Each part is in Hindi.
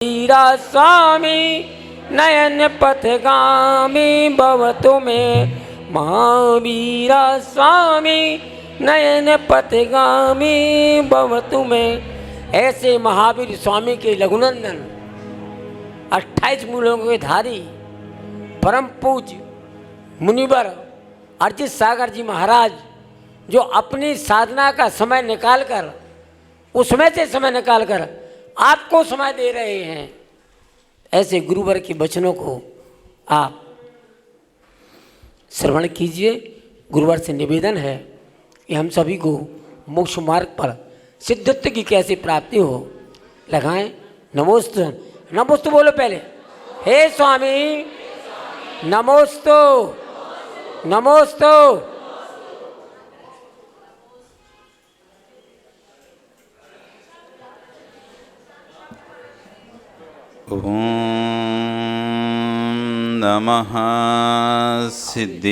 वीरा स्वामी नयन पथगामी भवतु मे, महावीरा स्वामी नयन पथगामी भवतु मे। ऐसे महावीर स्वामी के लघुनंदन 28 मूलों के धारी परम पूज्य मुनिवर अर्जित सागर जी महाराज, जो अपनी साधना का समय निकालकर, उसमें से समय निकालकर आपको समय दे रहे हैं, ऐसे गुरुवर के वचनों को आप श्रवण कीजिए। गुरुवर से निवेदन है कि हम सभी को मोक्ष मार्ग पर सिद्धत्व की कैसे प्राप्ति हो। लगाएं नमोस्तु। नमोस्तु बोलो पहले। हे स्वामी नमोस्तु नमोस्तु। ओम नमः सिद्धेभ्यः।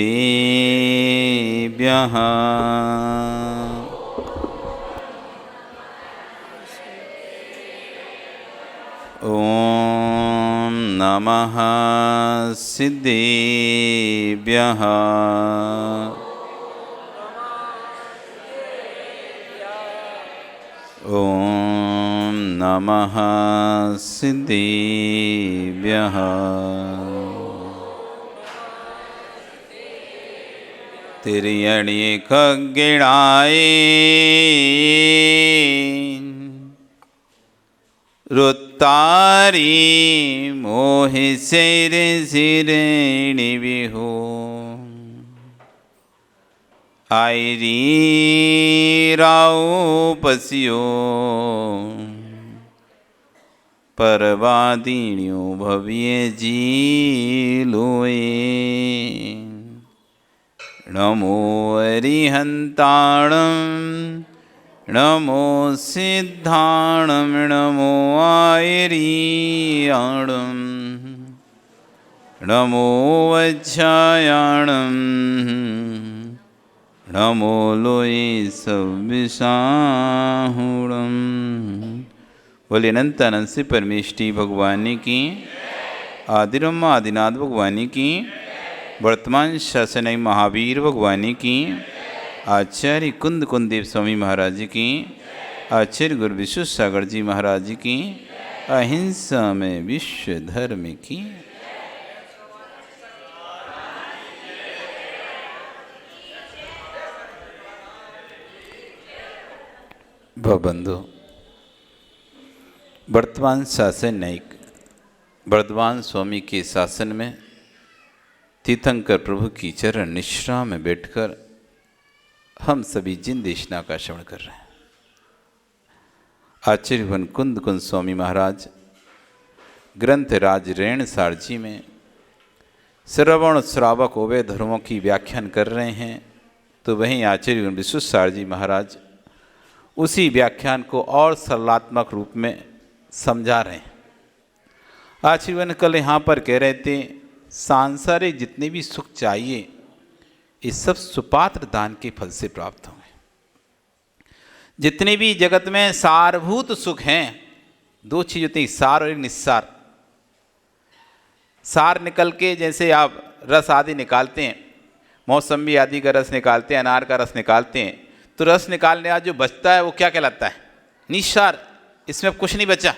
ओम नमः सिद्धेभ्यः। ओम नमः सिद्धेभ्यः। तिर्यणि खग्गिणाय रुत्तारी मोहि सिरेणि विहु। आयरी राव पस्यो परवादिन्यो भव्य जी लोए। नमो अरिहंताणं नमो सिद्धाणं नमो आयरीयाणं नमो वज्रायाणं नमो लोये सविशाहुणं। बोले अनंत अनंत से परमेष्टि भगवानी की, आदिरम आदिनाथ भगवानी की, वर्तमान शासनाई महावीर भगवानी की, आचार्य कुंद कुंदेव स्वामी महाराज की, आचार्य गुरु विश्व सागर जी महाराज की, अहिंसा में विश्व धर्म की। भवबंधु, वर्तमान शासन नायक वर्धमान स्वामी के शासन में तीर्थंकर प्रभु की चरण निश्रा में बैठकर हम सभी जिन देशना का श्रवण कर रहे हैं। आचार्य वन कुंद कुंद स्वामी महाराज ग्रंथ राज रेण सारजी में श्रवण श्रावक ओवे धर्मों की व्याख्यान कर रहे हैं, तो वहीं आचार्य वन विश्व सारजी महाराज उसी व्याख्यान को और सरलात्मक रूप में समझा रहे हैं। आचार्य कल यहाँ पर कह रहे थे, सांसारिक जितने भी सुख चाहिए ये सब सुपात्र दान के फल से प्राप्त होंगे। जितने भी जगत में सारभूत सुख हैं, दो चीज होती है, सार और एक निस्सार। सार निकल के जैसे आप रस आदि निकालते हैं, मौसम्बी आदि का रस निकालते हैं, अनार का रस निकालते हैं, तो रस निकालने का जो बचता है वो क्या कहलाता है? निस्सार। इसमें अब कुछ नहीं बचा,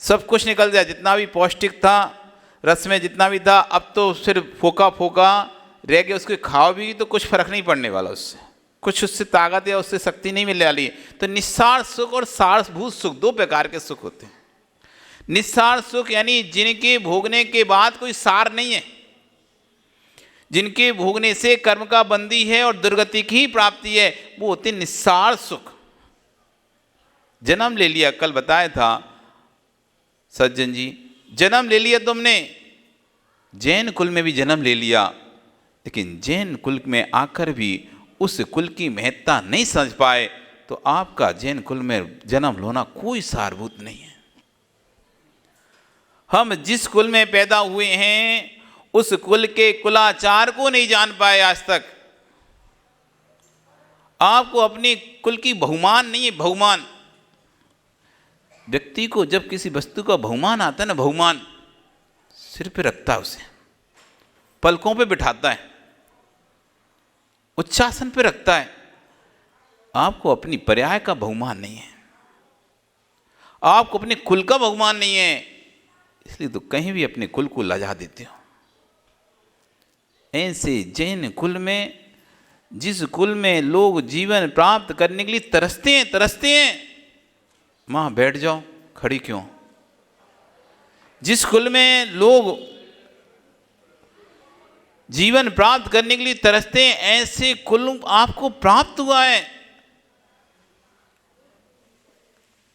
सब कुछ निकल गया। जितना भी पौष्टिक था रस में, जितना भी था, अब तो सिर्फ फोका फोका रह गया। उसके खाओ भी तो कुछ फर्क नहीं पड़ने वाला, उससे कुछ उससे ताकत या उससे शक्ति नहीं मिलने वाली है। तो निस्सार सुख और सारभूत सुख दो प्रकार के सुख होते हैं। निस्सार सुख यानी जिनके भोगने के बाद कोई सार नहीं है, जिनके भोगने से कर्म का बंदी है और दुर्गति की ही प्राप्ति है, वो होते निस्सार सुख। जन्म ले लिया, कल बताया था सज्जन जी, जन्म ले लिया तुमने, जैन कुल में भी जन्म ले लिया, लेकिन जैन कुल में आकर भी उस कुल की महत्ता नहीं समझ पाए, तो आपका जैन कुल में जन्म लेना कोई सारभूत नहीं है। हम जिस कुल में पैदा हुए हैं उस कुल के कुलाचार को नहीं जान पाए आज तक। आपको अपने कुल की बहुमान नहीं है, बहुमान। व्यक्ति को जब किसी वस्तु का बहुमान आता है ना, बहुमान सिर पे रखता है, उसे पलकों पे बिठाता है, उच्चासन पे रखता है। आपको अपनी पर्याय का बहुमान नहीं है, आपको अपने कुल का बहुमान नहीं है, इसलिए तो कहीं भी अपने कुल को लजा देते हो। ऐसे जैन कुल में, जिस कुल में लोग जीवन प्राप्त करने के लिए तरसते हैं, मां बैठ जाओ, खड़ी क्यों? जिस कुल में लोग जीवन प्राप्त करने के लिए तरसते हैं, ऐसे कुल आपको प्राप्त हुआ है।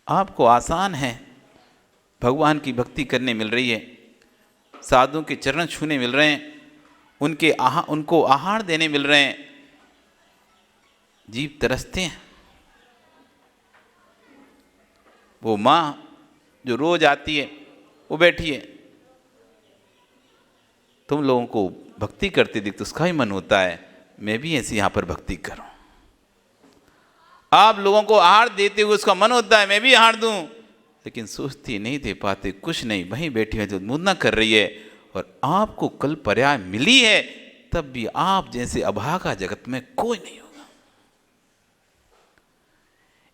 आपको आसान है, भगवान की भक्ति करने मिल रही है, साधुओं के चरण छूने मिल रहे हैं, उनको आहार देने मिल रहे हैं। जीव तरसते हैं। वो माँ जो रोज आती है, वो बैठी है, तुम लोगों को भक्ति करते देख तो उसका ही मन होता है मैं भी ऐसे यहाँ पर भक्ति करूं। आप लोगों को आहार देते हुए उसका मन होता है मैं भी आहार दूं, लेकिन सोचती नहीं दे पाते, कुछ नहीं, वहीं बैठी है जो मुन्ना कर रही है। और आपको कल पर्याय मिली है, तब भी आप जैसे अभागा जगत में कोई नहीं होगा।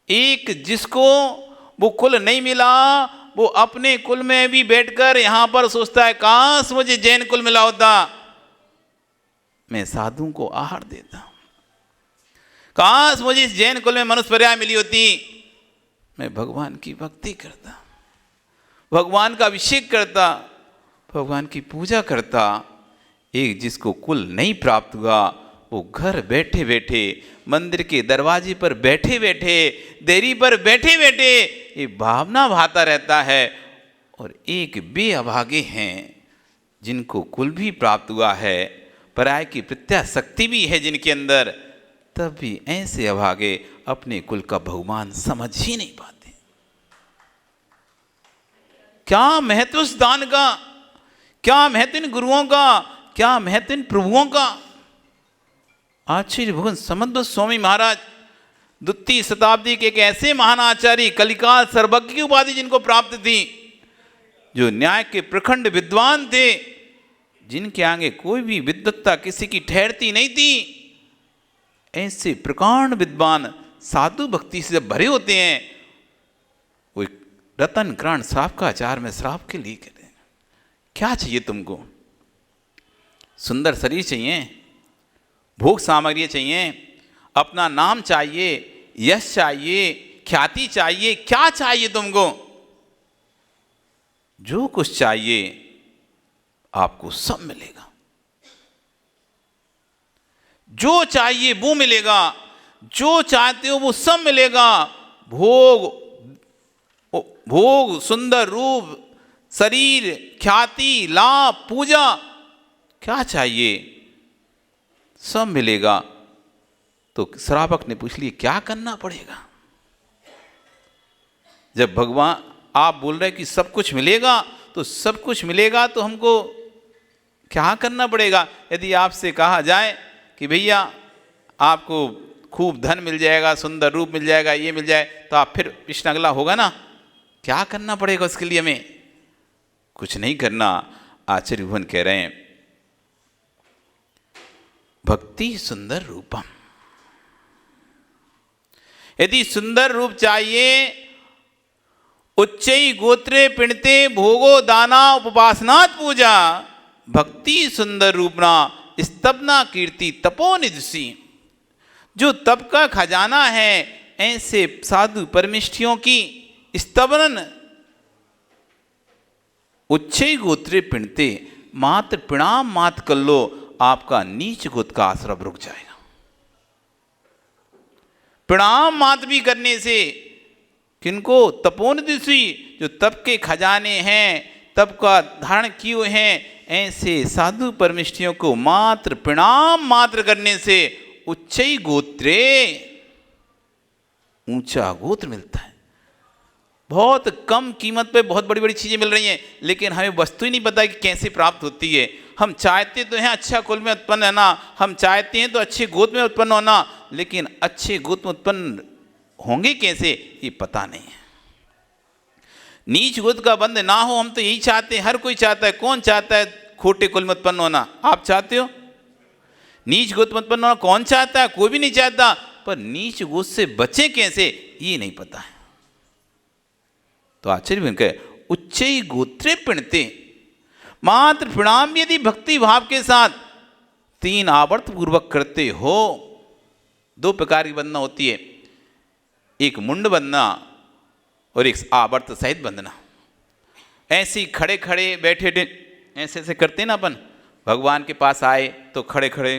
एक जिसको वो कुल नहीं मिला, वो अपने कुल में भी बैठकर यहां पर सोचता है काश मुझे जैन कुल मिला होता, मैं साधुओं को आहार देता, काश मुझे इस जैन कुल में मनुष्य पर्याय मिली होती, मैं भगवान की भक्ति करता, भगवान का अभिषेक करता, भगवान की पूजा करता। एक जिसको कुल नहीं प्राप्त हुआ, वो घर बैठे बैठे, मंदिर के दरवाजे पर बैठे बैठे, देरी पर बैठे बैठे ये भावना भाता रहता है। और एक बेअभागे हैं जिनको कुल भी प्राप्त हुआ है, पराय की प्रत्या शक्ति भी है जिनके अंदर, तब भी ऐसे अभागे अपने कुल का बहुमान समझ ही नहीं पाते। क्या महत्व उस दान का, क्या महत्व इन गुरुओं का, क्या महत्व इन प्रभुओं का। आचार्य भगवान समद्भव स्वामी महाराज द्वितीय शताब्दी के एक ऐसे महान आचार्य, कलिकाल सर्वज्ञ की उपाधि जिनको प्राप्त थी, जो न्याय के प्रखंड विद्वान थे, जिनके आगे कोई भी विद्वत्ता किसी की ठहरती नहीं थी। ऐसे प्रकांड विद्वान साधु भक्ति से जब भरे होते हैं, वो रतन ग्राण साफ का आचार में श्राप के लिए कहते हैं। क्या चाहिए तुमको? सुंदर शरीर चाहिए, भोग सामग्री चाहिए, अपना नाम चाहिए, यश चाहिए, ख्याति चाहिए, क्या चाहिए तुमको? जो कुछ चाहिए आपको सब मिलेगा, जो चाहिए वो मिलेगा, जो चाहते हो वो सब मिलेगा। भोग, सुंदर रूप, शरीर, ख्याति, लाभ, पूजा, क्या चाहिए सब मिलेगा। तो श्रावक ने पूछ लिया क्या करना पड़ेगा? जब भगवान आप बोल रहे कि सब कुछ मिलेगा, तो सब कुछ मिलेगा तो हमको क्या करना पड़ेगा? यदि आपसे कहा जाए कि भैया आपको खूब धन मिल जाएगा, सुंदर रूप मिल जाएगा, ये मिल जाए, तो आप फिर प्रश्न अगला होगा ना, क्या करना पड़ेगा उसके लिए? हमें कुछ नहीं करना। आचार्य भगवान कह रहे हैं भक्ति सुंदर रूपम। यदि सुंदर रूप चाहिए, उच्चई गोत्रे पिणते भोगो दाना उपवासनात् पूजा, भक्ति सुंदर रूपना स्तबना कीर्ति तपोनिधि। जो तप का खजाना है, ऐसे साधु परमिष्ठियों की स्तबन उच्चई गोत्रे पिणते, मात्र प्रणाम मात्र कर लो, आपका नीच गोत का आश्रम रुक जाएगा। प्रणाम मात्र भी करने से किनको? तपोनिधि, जो तप के खजाने हैं, तप का धारण किए हुए हैं, ऐसे साधु परमिष्ठियों को मात्र प्रणाम मात्र करने से उच्चई गोत्रे, ऊंचा गोत्र मिलता है। बहुत कम कीमत पे बहुत बड़ी बड़ी चीजें मिल रही हैं, लेकिन हमें वस्तु ही नहीं पता कि कैसे प्राप्त होती है। हम चाहते तो हैं अच्छा कुल में उत्पन्न होना, हम चाहते हैं तो अच्छे गोत्र में उत्पन्न होना, लेकिन अच्छे गोत्र में उत्पन्न होंगे कैसे ये पता नहीं है। नीच गोत्र का बंध ना हो, हम तो यही चाहते हैं, हर कोई चाहता है। कौन चाहता है खोटे कुल में उत्पन्न होना? आप चाहते हो? नीच गोत्र में उत्पन्न होना कौन चाहता है? कोई भी नहीं चाहता। पर नीच गोत्र से बचे कैसे, ये नहीं पता है। तो आचार्य कहे उच्चई गोत्रे पिणते मात्र प्रणाम यदि भक्ति भाव के साथ 3 आवर्त पूर्वक करते हो। 2 प्रकार की वंदना होती है, एक मुंड वंदना और एक आवर्त सहित वंदना। ऐसे खड़े खड़े बैठे ऐसे ऐसे करते ना अपन, भगवान के पास आए तो खड़े खड़े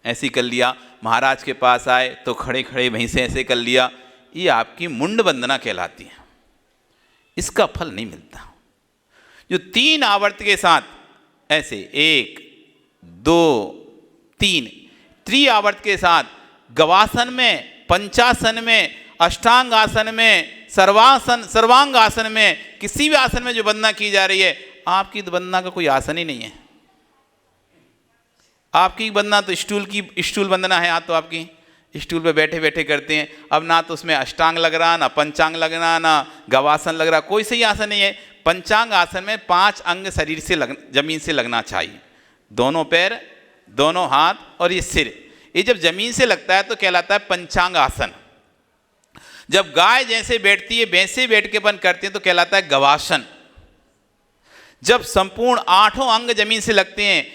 ऐसे कर लिया, महाराज के पास आए तो खड़े खड़े वहीं से ऐसे कर लिया, ये आपकी मुंड वंदना कहलाती है। इसका फल नहीं मिलता। जो 3 आवर्त के साथ ऐसे 1 2 3 त्रिआवर्त के साथ गवासन में, पंचासन में, अष्टांग आसन में, सर्वांग आसन में, किसी भी आसन में जो वंदना की जा रही है, आपकी तो वंदना का कोई आसन ही नहीं है। आपकी वंदना तो स्टूल वंदना है। यहाँ तो आपकी स्टूल पे बैठे बैठे करते हैं। अब ना तो उसमें अष्टांग लग रहा, ना पंचांग लग रहा, ना गवासन लग रहा, कोई सही आसन नहीं है। पंचांग आसन में 5 अंग शरीर से जमीन से लगना चाहिए, दोनों पैर, दोनों हाथ और ये सिर। ये जब जमीन से लगता है तो कहलाता है पंचांग आसन। जब गाय जैसे बैठती है वैसे बैठ के अपन करते हैं तो कहलाता है गवासन। जब संपूर्ण 8 अंग जमीन से लगते हैं,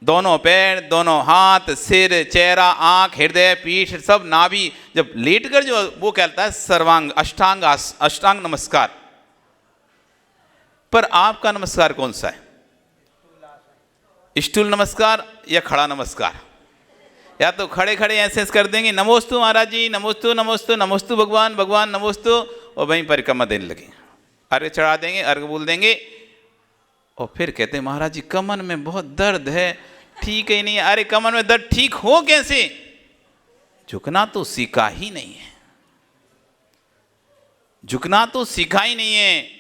दोनों पैर, दोनों हाथ, सिर, चेहरा, आंख, हृदय, पीठ, सब नाभि, जब लेटकर जो वो कहलाता है सर्वांग अष्टांग नमस्कार। पर आपका नमस्कार कौन सा है? स्टूल नमस्कार या खड़ा नमस्कार? या तो खड़े खड़े ऐसे कर देंगे, नमोस्तु महाराज जी, नमोस्तु नमोस्तु नमोस्तु भगवान भगवान नमोस्तु, और वहीं परिक्रमा देने लगे, अर्घ चढ़ा देंगे, अर्घ बोल देंगे, और फिर कहते हैं महाराज जी कमर में बहुत दर्द है, ठीक ही नहीं है। अरे कमर में दर्द ठीक हो कैसे? झुकना तो सीखा ही नहीं है, झुकना तो सीखा ही नहीं है।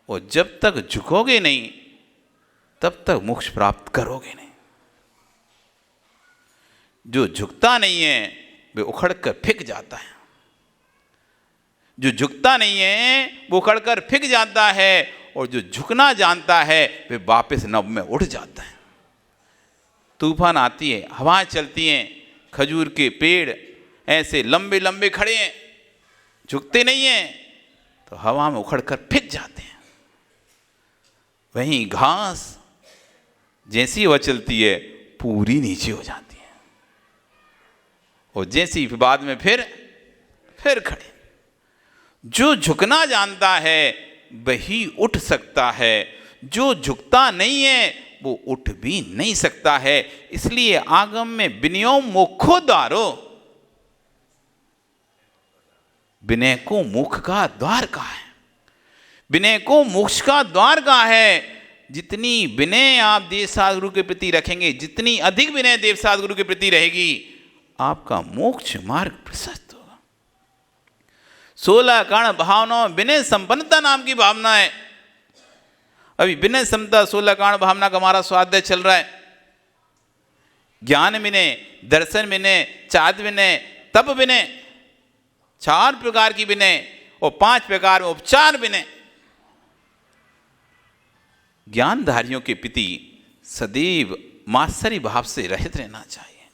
और जब तक झुकोगे नहीं तब तक मोक्ष प्राप्त करोगे नहीं। जो झुकता नहीं है वे उखड़ कर फिक जाता है, जो झुकता नहीं है वो उखड़ कर फिक जाता है, और जो झुकना जानता है वे वापस नभ में उड़ जाता है। तूफान आती है, हवाएं चलती हैं, खजूर के पेड़ ऐसे लंबे लंबे खड़े हैं, झुकते नहीं हैं, तो हवा में उखड़ कर फिक जाते हैं। वहीं घास जैसी हवा चलती है पूरी नीचे हो जाती है, और जैसी बाद में फिर खड़े। जो झुकना जानता है वही उठ सकता है, जो झुकता नहीं है वो उठ भी नहीं सकता है। इसलिए आगम में विनयो मोक्षो द्वारो, विनय को मोक्ष का द्वार कहा है, विनय को मोक्ष का द्वार कहा है। जितनी विनय आप देवसाद गुरु के प्रति रखेंगे, जितनी अधिक विनय देवसाद गुरु के प्रति रहेगी, आपका मोक्ष मार्ग प्रशस्त होगा। 16 कारण भावनाओं विनय संपन्नता नाम की भावना है। अभी विनय समता 16 कारण भावना का हमारा स्वाध्याय चल रहा है। ज्ञान विनय, दर्शन विनय, चाद विनय, तप विनय, 4 प्रकार की विनय, और 5 प्रकार में उपचार विनय। ज्ञानधारियों के प्रति सदैव मात्सर्य भाव से रहित रहना चाहिए,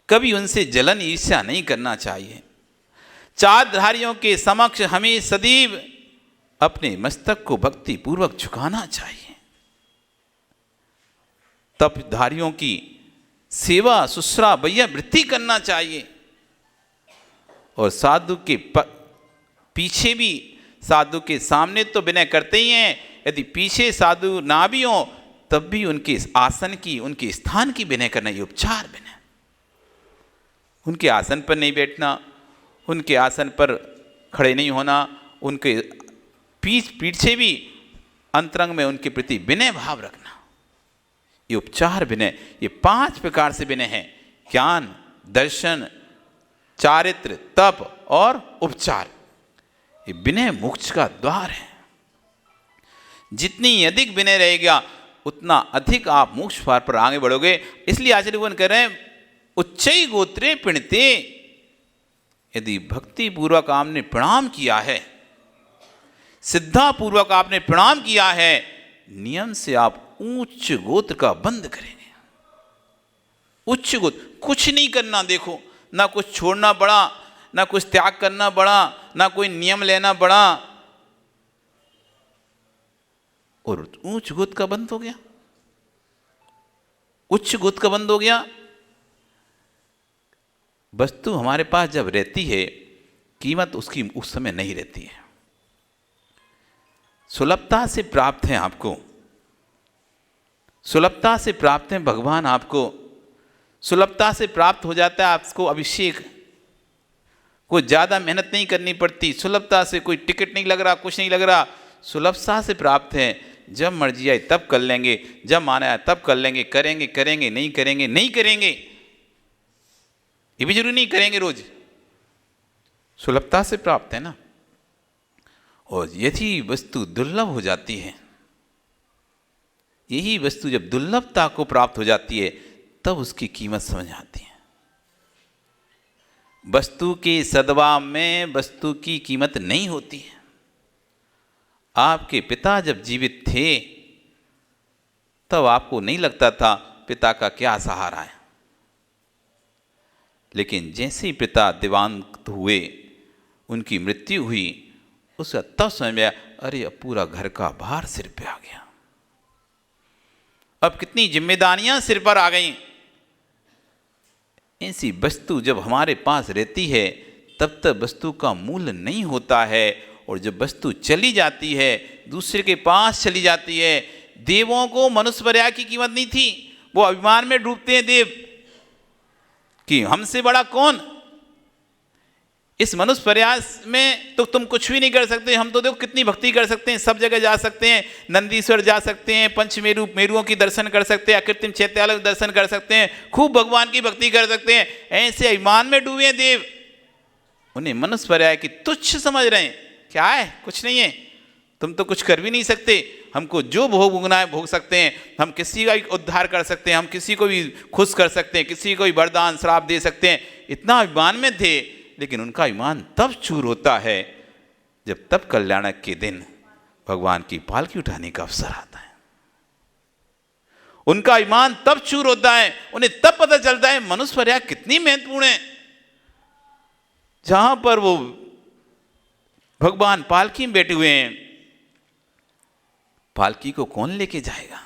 कभी उनसे जलन ईर्ष्या नहीं करना चाहिए। चादधारियों के समक्ष हमें सदैव अपने मस्तक को भक्ति पूर्वक झुकाना चाहिए। तपधारियों की सेवा शुश्रा वैया वृत्ति करना चाहिए, और साधु के पीछे भी, साधु के सामने तो विनय करते ही हैं, यदि पीछे साधु ना भी हो तब भी उनके आसन की, उनके स्थान की विनय करना, ये उपचार विनय। उनके आसन पर नहीं बैठना, उनके आसन पर खड़े नहीं होना, उनके पीछे भी अंतरंग में उनके प्रति विनय भाव रखना, ये उपचार विनय। ये 5 प्रकार से विनय है, ज्ञान, दर्शन, चारित्र, तप और उपचार। ये विनय मोक्ष का द्वार है। जितनी अधिक विनय रहेगा उतना अधिक आप मोक्ष द्वार पर आगे बढ़ोगे। इसलिए आचार्य भगवान कह रहे हैं उच्चई गोत्रे पिणते, यदि भक्ति पूर्वक आपने प्रणाम किया है, श्रद्धापूर्वक आपने प्रणाम किया है, नियम से आप उच्च गोत्र का बंद करेंगे। उच्च गोत्र, कुछ नहीं करना, देखो ना कुछ छोड़ना पड़ा, ना कुछ त्याग करना पड़ा, ना कोई नियम लेना पड़ा, और उच्च गोत्र का बंद हो गया। उच्च गोत्र का बंद हो गया। वस्तु हमारे पास जब रहती है, कीमत उसकी उस समय नहीं रहती है। सुलभता से प्राप्त है आपको, सुलभता से प्राप्त है भगवान आपको, सुलभता से प्राप्त हो जाता है आपको अभिषेक। कोई ज़्यादा मेहनत नहीं करनी पड़ती, सुलभता से कोई टिकट नहीं लग रहा, कुछ नहीं लग रहा, सुलभता से प्राप्त है। जब मर्जी आए तब कर लेंगे, जब माना आए तब कर लेंगे, करेंगे करेंगे, नहीं करेंगे नहीं करेंगे, ये भी जरूरी नहीं करेंगे रोज, सुलभता से प्राप्त है ना। और यही वस्तु दुर्लभ हो जाती है, यही वस्तु जब दुर्लभता को प्राप्त हो जाती है तब उसकी कीमत समझ आती है। वस्तु के सद्भाव में वस्तु की कीमत नहीं होती है। आपके पिता जब जीवित थे तब आपको नहीं लगता था पिता का क्या सहारा है, लेकिन जैसे ही पिता दिवांत हुए, उनकी मृत्यु हुई, उसका तब समझ में आया, अरे अब पूरा घर का भार सिर पे आ गया, अब कितनी जिम्मेदारियां सिर पर आ गई। ऐसी वस्तु जब हमारे पास रहती है तब तक वस्तु का मूल्य नहीं होता है, और जब वस्तु चली जाती है, दूसरे के पास चली जाती है। देवों को मनुष्य पर्याय की कीमत नहीं थी, वो अभिमान में डूबते हैं देव कि हमसे बड़ा कौन। इस मनुष्य प्रयास में तो तुम कुछ भी नहीं कर सकते, हम तो देखो कितनी भक्ति कर सकते हैं, सब जगह जा सकते हैं, नंदीश्वर जा सकते हैं, पंचमेरु मेरुओं की दर्शन कर सकते हैं, अकृत्रिम चैत्यालय दर्शन कर सकते हैं, खूब भगवान की भक्ति कर सकते हैं। ऐसे अभिमान में डूबे हैं देव, उन्हें मनुष्य पर्याय की तुच्छ समझ रहे हैं, क्या है कुछ नहीं है, तुम तो कुछ कर भी नहीं सकते, हमको जो भोग भोगना है भोग सकते हैं, हम किसी का भी उद्धार कर सकते हैं, हम किसी को भी खुश कर सकते हैं, किसी को भी वरदान श्राप दे सकते हैं। इतना अभिमान में थे, लेकिन उनका अभिमान तब चूर होता है जब तब कल्याणक के दिन भगवान की पालकी उठाने का अवसर आता है। उनका अभिमान तब चूर होता है, उन्हें तब पता चलता है मनुष्य पर्याय कितनी महत्वपूर्ण है। जहां पर वो भगवान पालकी में बैठे हुए हैं, पालकी को कौन लेके जाएगा,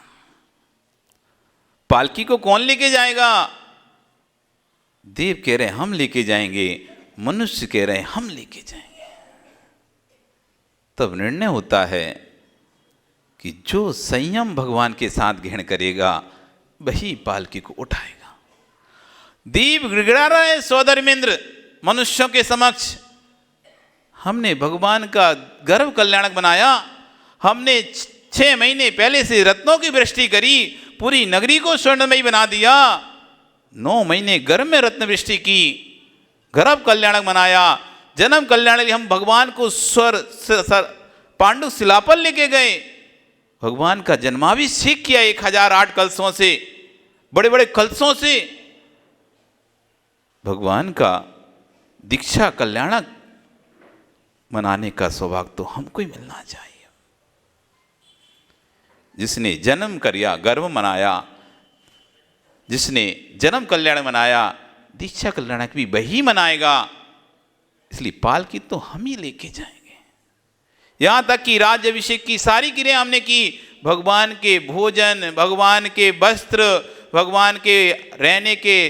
पालकी को कौन लेके जाएगा। देव कह रहे हैं हम लेके जाएंगे, मनुष्य कह रहे हैं हम लेके जाएंगे। तब निर्णय होता है कि जो संयम भगवान के साथ ग्रहण करेगा वही पालकी को उठाएगा। देव गिड़गिड़ा रहा है सौधर्मेंद्र मनुष्यों के समक्ष, हमने भगवान का गर्व कल्याणक बनाया, हमने 6 महीने पहले से रत्नों की वृष्टि करी, पूरी नगरी को स्वर्णमयी बना दिया, 9 महीने गर्भ में रत्न वृष्टि की, गर्भ कल्याणक बनाया, जन्म कल्याण हम भगवान को पांडु शिला पर लेके गए, भगवान का जन्माभिषेक किया 1008 कलशों से, बड़े बड़े कलशों से। भगवान का दीक्षा कल्याणक मनाने का सौभाग्य तो हमको ही मिलना चाहिए। जिसने जन्म करिया गर्भ मनाया, जिसने जन्म कल्याण मनाया, दीक्षा कल्याणक भी वही मनाएगा। इसलिए पालकी तो हम ही लेके जाएंगे। यहां तक कि राज्याभिषेक की सारी क्रिया हमने की, भगवान के भोजन, भगवान के वस्त्र, भगवान के रहने के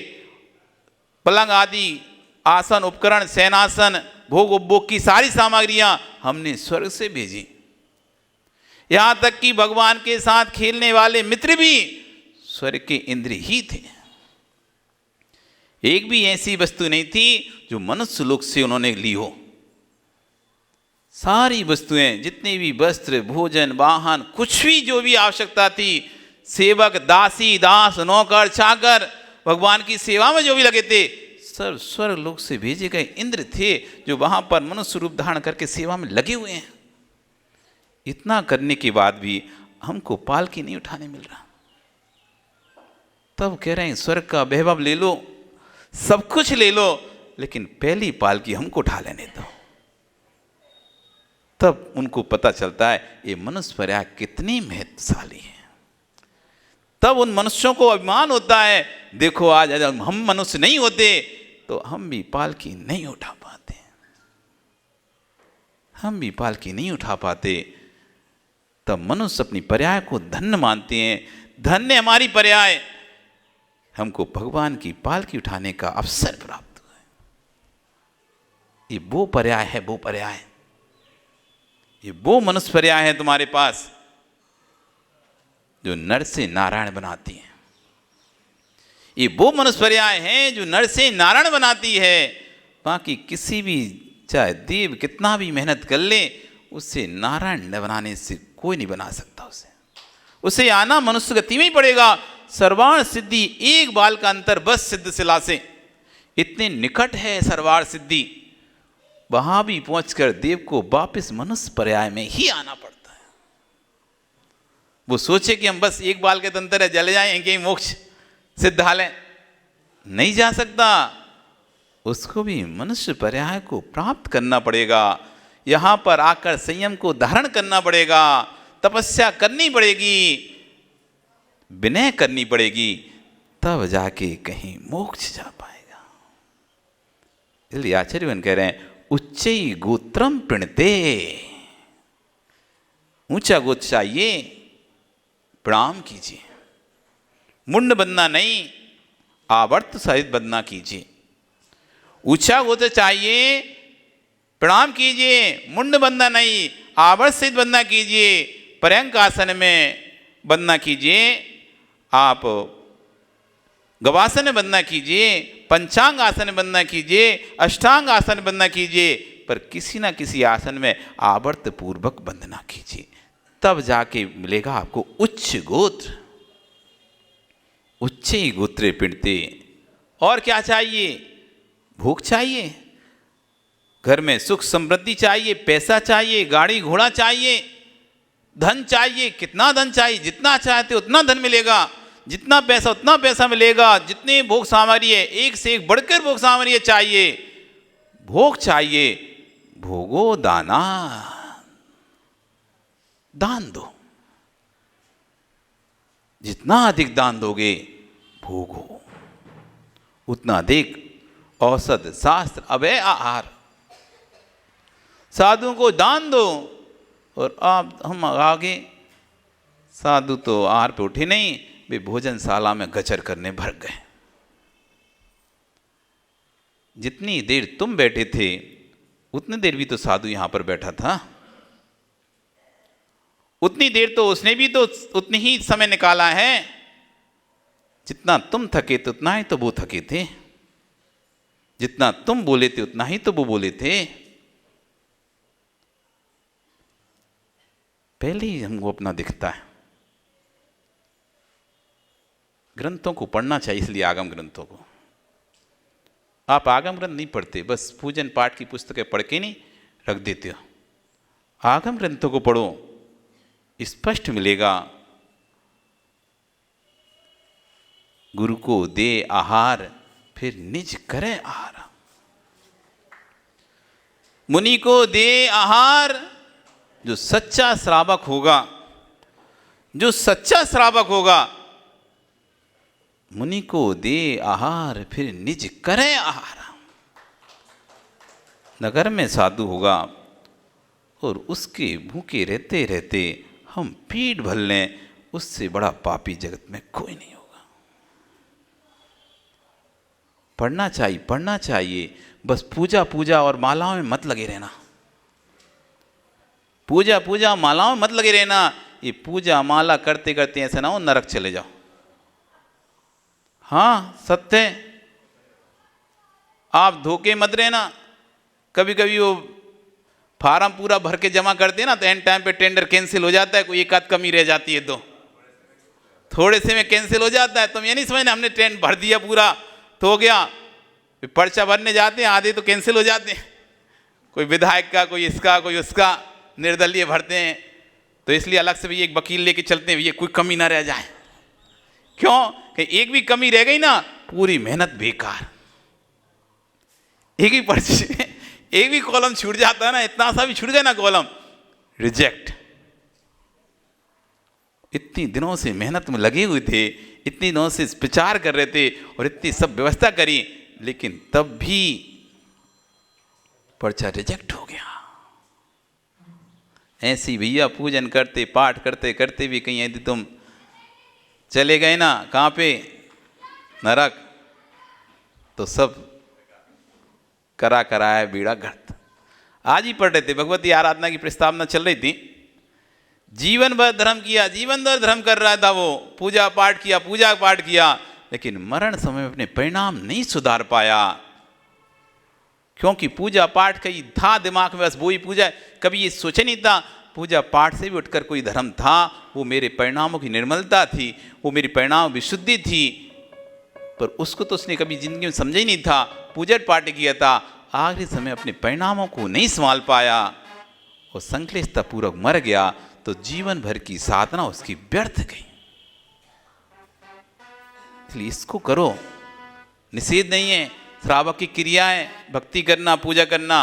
पलंग आदि आसन उपकरण, सेनासन, भोग उपभोग की सारी सामग्रियां हमने स्वर्ग से भेजी। यहां तक कि भगवान के साथ खेलने वाले मित्र भी स्वर्ग के इंद्र ही थे। एक भी ऐसी वस्तु नहीं थी जो मनुष्य लोक से उन्होंने ली हो। सारी वस्तुएं, जितने भी वस्त्र, भोजन, वाहन, कुछ भी जो भी आवश्यकता थी, सेवक, दासी, दास, नौकर, चाकर, भगवान की सेवा में जो भी लगे थे, सब स्वर्ग लोक से भेजे गए इंद्र थे जो वहां पर मनुष्य रूप धारण करके सेवा में लगे हुए हैं। इतना करने के बाद भी हमको पालकी नहीं उठाने मिल रहा। तब कह रहे हैं स्वर्ग का वैभव ले लो, सब कुछ ले लो, लेकिन पहली पालकी हमको उठा लेने दो। तब उनको पता चलता है ये मनुष्य पर्याय कितनी महत्वशाली है। तब उन मनुष्यों को अभिमान होता है, देखो आज अगर हम मनुष्य नहीं होते तो हम भी पालकी नहीं उठा पाते, हम भी पालकी नहीं उठा पाते। तब मनुष्य अपनी पर्याय को धन्य मानते हैं, धन्य हमारी पर्याय, हमको भगवान की पालकी उठाने का अवसर प्राप्त हुआ है। ये वो पर्याय है, वो पर्याय, ये वो मनुष्य पर्याय है तुम्हारे पास जो नर से नारायण बनाती है। ये वो मनुष्य पर्याय है जो नर से नारायण बनाती है। बाकी किसी भी, चाहे देव कितना भी मेहनत कर ले, उससे नारायण न बनाने से कोई नहीं बना सकता। उसे आना मनुष्य गति में ही पड़ेगा। सर्वाण सिद्धि एक बाल का अंतर बस सिद्ध शिला से, इतने निकट है सर्वाण सिद्धि। वहां भी पहुंचकर देव को वापस मनुष्य पर्याय में ही आना पड़ता है। वो सोचे कि हम बस एक बाल के अंतर है, जल जाएं कहीं मोक्ष सिद्धालय, नहीं जा सकता। उसको भी मनुष्य पर्याय को प्राप्त करना पड़ेगा। यहां पर आकर संयम को धारण करना पड़ेगा, तपस्या करनी पड़ेगी, विनय करनी पड़ेगी, तब जाके कहीं मोक्ष जा पाएगा। इसलिए आचार्यवन कह रहे हैं उच्चई गोत्रम प्रणते, ऊंचा गोत्र चाहिए, प्रणाम कीजिए, मुंड बंदना नहीं, आवर्त सहित बंदना कीजिए। ऊंचा गोत्र चाहिए, प्रणाम कीजिए, मुंड बंदना नहीं, आवर्त सहित बंदना कीजिए, पर्यंक आसन में बंदना कीजिए, आप गवासन में बंदना कीजिए, पंचांग आसन में बंदना कीजिए, अष्टांग आसन में बंदना कीजिए, पर किसी ना किसी आसन में आवर्त पूर्वक बंदना कीजिए, तब जाके मिलेगा आपको उच्च गोत्र। उच्च ही गोत्रे पिंडते। और क्या चाहिए? भूख चाहिए, घर में सुख समृद्धि चाहिए, पैसा चाहिए, गाड़ी घोड़ा चाहिए, धन चाहिए। कितना धन चाहिए? जितना चाहते उतना धन मिलेगा, जितना पैसा उतना पैसा मिलेगा, जितने भोग सामग्री है एक से एक बढ़कर भोग सामग्री चाहिए। भोग चाहिए, भोगो दाना, दान दो, जितना अधिक दान दोगे भोगो उतना अधिक औषध शास्त्र अभय आहार। साधुओं को दान दो, और आप हम आगे साधु तो आहार पे उठे नहीं, वे भोजनशाला में गचर करने भर गए। जितनी देर तुम बैठे थे उतनी देर भी तो साधु यहां पर बैठा था, उतनी देर तो उसने भी तो उतनी ही समय निकाला है। जितना तुम थके तो उतना ही तो वो थके थे, जितना तुम बोले थे उतना ही तो वो बोले थे। पहले ही हमको अपना दिखता है। ग्रंथों को पढ़ना चाहिए, इसलिए आगम ग्रंथों को। आप आगम ग्रंथ नहीं पढ़ते, बस पूजन पाठ की पुस्तकें पढ़ के नहीं रख देते हो। आगम ग्रंथों को पढ़ो, स्पष्ट मिलेगा। गुरु को दे आहार, फिर निज करे आहार। मुनि को दे आहार, जो सच्चा श्रावक होगा, जो सच्चा श्रावक होगा, मुनि को दे आहार, फिर निज करे आहार। नगर में साधु होगा और उसके भूखे रहते रहते हम पेट भर लें, उससे बड़ा पापी जगत में कोई नहीं होगा। पढ़ना चाहिए, पढ़ना चाहिए, बस पूजा पूजा और मालाओं में मत लगे रहना। पूजा पूजा मालाओं में मत लगे रहना। ये पूजा माला करते करते ऐसा ना हो नरक चले जाओ। हाँ सत्य है, आप धोखे मत रहना। कभी कभी वो फार्म पूरा भर के जमा करते हैं ना, तो एंड टाइम पे टेंडर कैंसिल हो जाता है, कोई एक आध कमी रह जाती है तो थोड़े से में कैंसिल हो जाता है। तुम ये नहीं समझना हमने टेंडर भर दिया पूरा तो हो गया। पर्चा भरने जाते हैं, आधे तो कैंसिल हो जाते हैं, कोई विधायक का, कोई इसका, कोई उसका, निर्दलीय भरते हैं। तो इसलिए अलग से भी एक वकील लेके चलते हैं, ये कोई कमी ना रह जाए। क्यों कि एक भी कमी रह गई ना, पूरी मेहनत बेकार। एक ही पर्ची, एक भी कॉलम छूट जाता है ना, इतना सा भी छूट गया ना कॉलम, रिजेक्ट। इतनी दिनों से मेहनत में लगे हुए थे, इतनी दिनों से प्रचार कर रहे थे और इतनी सब व्यवस्था करी, लेकिन तब भी पर्चा रिजेक्ट हो गया। ऐसी भैया पूजन करते पाठ करते करते भी कहीं यदि तुम चले गए ना कहाँ पे, नरक, तो सब करा कराया बीड़ा गर्त। आज ही पढ़ रहे थे, भगवती आराधना की प्रस्तावना चल रही थी। जीवन भर धर्म किया, जीवन भर धर्म कर रहा था वो, पूजा पाठ किया, पूजा पाठ किया, लेकिन मरण समय में अपने परिणाम नहीं सुधार पाया, क्योंकि पूजा पाठ का ही था दिमाग में, बस वो ही पूजा। कभी ये सोचा नहीं था पूजा पाठ से भी उठकर कोई धर्म था, वो मेरे परिणामों की निर्मलता थी, वो मेरी परिणाम विशुद्धि थी, पर उसको तो उसने कभी जिंदगी में समझा ही नहीं था। पूजा पाठ किया था, आखिरी समय अपने परिणामों को नहीं संभाल पाया और संक्लिष्टता पूर्वक मर गया, तो जीवन भर की साधना उसकी व्यर्थ गई। इसलिए इसको करो, निषेध नहीं है। श्रावक की क्रियाएं, भक्ति करना, पूजा करना,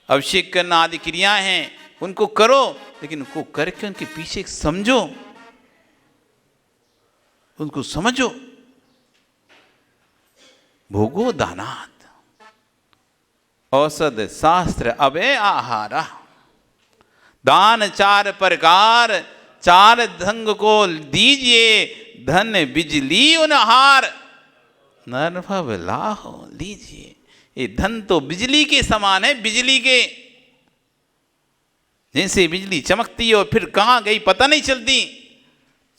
अभिषेक करना आदि क्रियाएं हैं, उनको करो, लेकिन उनको करके उनके पीछे समझो, उनको समझो। भोगो दानात औषध शास्त्र अभय आहारा। दान चार प्रकार, चार ढंग को दीजिए, धन बिजली उनहार, नरभव लाहो लीजिए। ये धन तो बिजली के समान है, बिजली के जैसे बिजली चमकती है और फिर कहाँ गई पता नहीं चलती,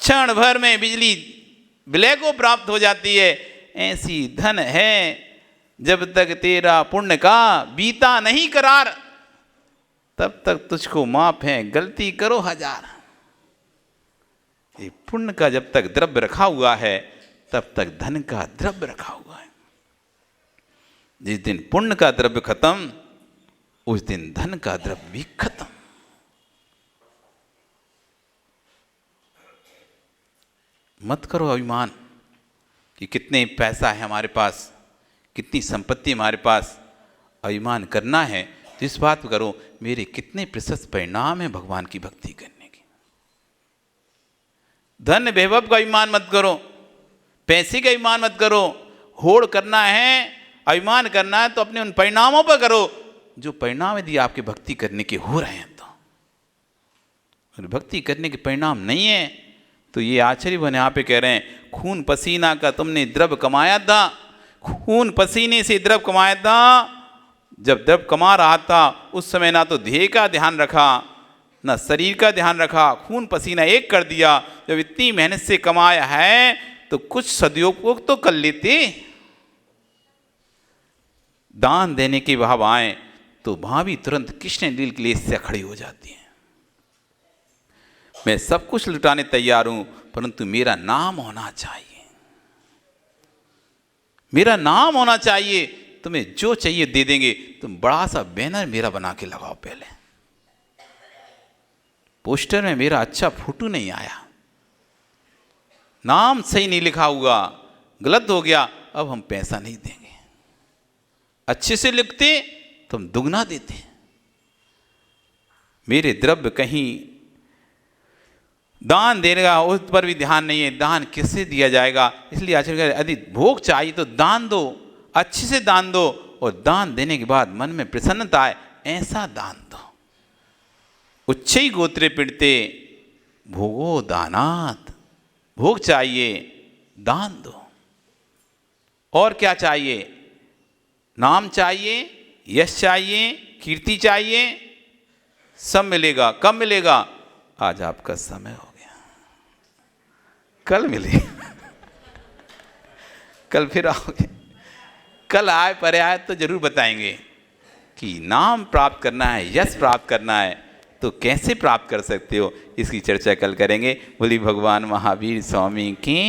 क्षण भर में बिजली विलय को प्राप्त हो जाती है। ऐसी धन है, जब तक तेरा पुण्य का बीता नहीं करार, तब तक तुझको माफ है, गलती करो हजार। ये पुण्य का जब तक द्रव्य रखा हुआ है, तब तक धन का द्रव्य रखा हुआ है। जिस दिन पुण्य का द्रव्य खत्म, उस दिन धन का द्रव्य भी खत्म। मत करो अभिमान कि कितने पैसा है हमारे पास, कितनी संपत्ति हमारे पास। अभिमान करना है तो इस बात को करो, मेरे कितने प्रशस्त परिणाम है भगवान की भक्ति करने के। धन वैभव का अभिमान मत करो, पैसे का अभिमान मत करो। होड़ करना है, अभिमान करना है तो अपने उन परिणामों पर करो, जो परिणाम यदि आपके भक्ति करने के हो रहे हैं। तो भक्ति करने के परिणाम नहीं है तो ये आचार्य बने यहाँ पे कह रहे हैं, खून पसीना का तुमने द्रव्य कमाया था, खून पसीने से द्रव्य कमाया था। जब द्रव्य कमा रहा था उस समय ना तो ध्येय का ध्यान रखा, ना शरीर का ध्यान रखा, खून पसीना एक कर दिया। जब इतनी मेहनत से कमाया है तो कुछ सदुपयोग तो कर लेते। दान देने के भाव आए तो वहां भी तुरंत कृष्ण लील के लिए से खड़ी हो जाती है। मैं सब कुछ लुटाने तैयार हूं, परंतु मेरा नाम होना चाहिए, मेरा नाम होना चाहिए। तुम्हें जो चाहिए दे देंगे। तुम बड़ा सा बैनर मेरा बना के लगाओ, पहले पोस्टर में मेरा अच्छा फोटो नहीं आया, नाम सही नहीं लिखा हुआ, गलत हो गया, अब हम पैसा नहीं देंगे। अच्छे से लिखते तुम दुगना देते। मेरे द्रव्य कहीं दान देगा उस पर भी ध्यान नहीं है, दान किससे दिया जाएगा। इसलिए आचार्य यदि भोग चाहिए तो दान दो, अच्छे से दान दो, और दान देने के बाद मन में प्रसन्नता आए, ऐसा दान दो। उच्चै गोत्रे पीड़ते भोगो दानात। भोग चाहिए, दान दो। और क्या चाहिए? नाम चाहिए, यश चाहिए, कीर्ति चाहिए, सब मिलेगा। कब मिलेगा? आज आपका समय हो गया, कल मिलेगा। कल फिर आओगे, कल आए पर आए तो जरूर बताएंगे कि नाम प्राप्त करना है, यश प्राप्त करना है तो कैसे प्राप्त कर सकते हो, इसकी चर्चा कल करेंगे। बोली भगवान महावीर स्वामी की।